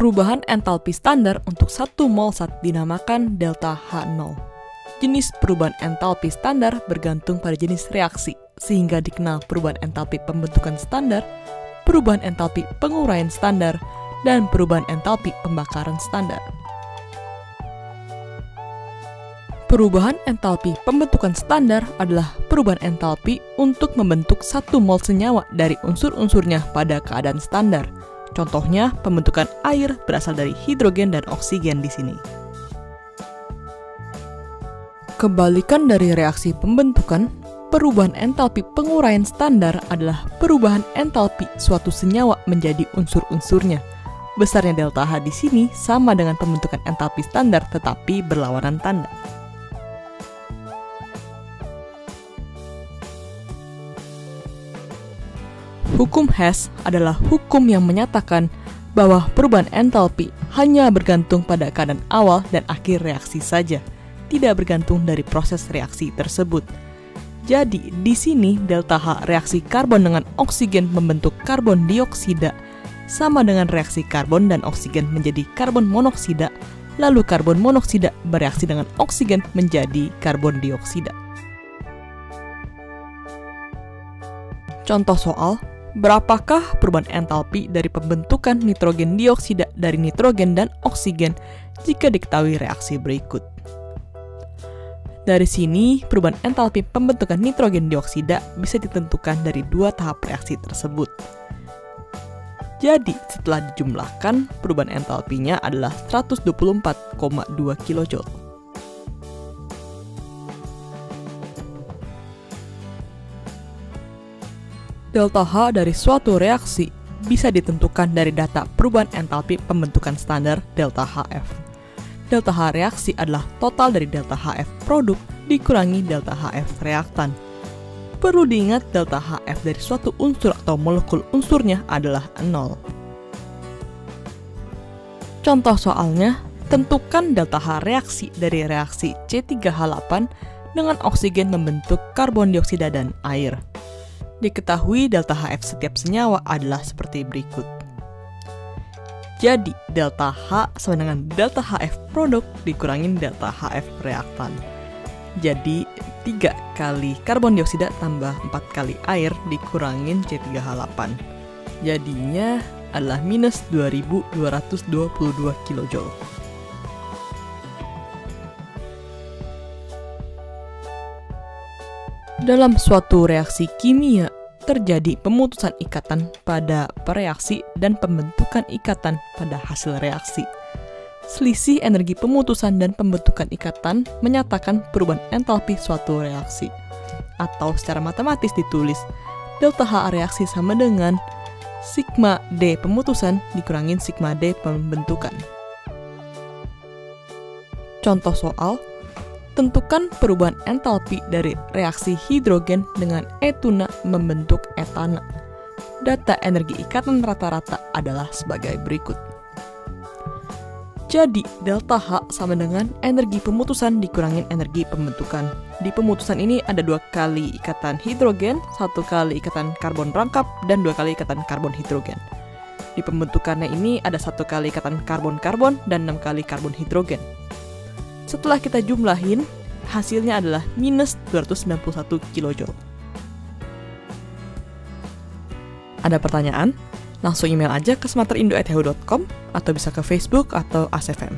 Perubahan entalpi standar untuk satu mol zat dinamakan delta H0. Jenis perubahan entalpi standar bergantung pada jenis reaksi, sehingga dikenal perubahan entalpi pembentukan standar, perubahan entalpi penguraian standar, dan perubahan entalpi pembakaran standar. Perubahan entalpi pembentukan standar adalah perubahan entalpi untuk membentuk satu mol senyawa dari unsur-unsurnya pada keadaan standar. Contohnya, pembentukan air berasal dari hidrogen dan oksigen di sini. Kebalikan dari reaksi pembentukan, perubahan entalpi penguraian standar adalah perubahan entalpi suatu senyawa menjadi unsur-unsurnya. Besarnya delta H di sini sama dengan pembentukan entalpi standar tetapi berlawanan tanda. Hukum Hess adalah hukum yang menyatakan bahwa perubahan entalpi hanya bergantung pada keadaan awal dan akhir reaksi saja, tidak bergantung dari proses reaksi tersebut. Jadi, di sini delta H reaksi karbon dengan oksigen membentuk karbon dioksida sama dengan reaksi karbon dan oksigen menjadi karbon monoksida, lalu karbon monoksida bereaksi dengan oksigen menjadi karbon dioksida. Contoh soal, berapakah perubahan entalpi dari pembentukan nitrogen dioksida dari nitrogen dan oksigen jika diketahui reaksi berikut? Dari sini, perubahan entalpi pembentukan nitrogen dioksida bisa ditentukan dari dua tahap reaksi tersebut. Jadi, setelah dijumlahkan, perubahan entalpinya adalah 124,2 kJ. Delta H dari suatu reaksi bisa ditentukan dari data perubahan entalpi pembentukan standar delta HF. Delta H reaksi adalah total dari delta HF produk dikurangi delta HF reaktan. Perlu diingat delta HF dari suatu unsur atau molekul unsurnya adalah 0. Contoh soalnya, tentukan delta H reaksi dari reaksi C3H8 dengan oksigen membentuk karbon dioksida dan air. Diketahui delta HF setiap senyawa adalah seperti berikut. Jadi, delta H sama dengan delta HF produk dikurangin delta HF reaktan. Jadi, 3 kali karbon dioksida tambah 4 kali air dikurangin C3H8. Jadinya adalah minus 2222 kJ. Dalam suatu reaksi kimia, terjadi pemutusan ikatan pada pereaksi dan pembentukan ikatan pada hasil reaksi. Selisih energi pemutusan dan pembentukan ikatan menyatakan perubahan entalpi suatu reaksi. Atau secara matematis ditulis, delta H reaksi sama dengan sigma D pemutusan dikurangin sigma D pembentukan. Contoh soal, tentukan perubahan entalpi dari reaksi hidrogen dengan etuna membentuk etana. Data energi ikatan rata-rata adalah sebagai berikut. Jadi, delta H sama dengan energi pemutusan dikurangin energi pembentukan. Di pemutusan ini ada 2 kali ikatan hidrogen, 1 kali ikatan karbon rangkap, dan 2 kali ikatan karbon hidrogen. Di pembentukannya ini ada 1 kali ikatan karbon-karbon dan 6 kali karbon hidrogen. Setelah kita jumlahin, hasilnya adalah minus 291 kJ. Ada pertanyaan? Langsung email aja ke smarterindo@yahoo.com atau bisa ke Facebook atau ASFM.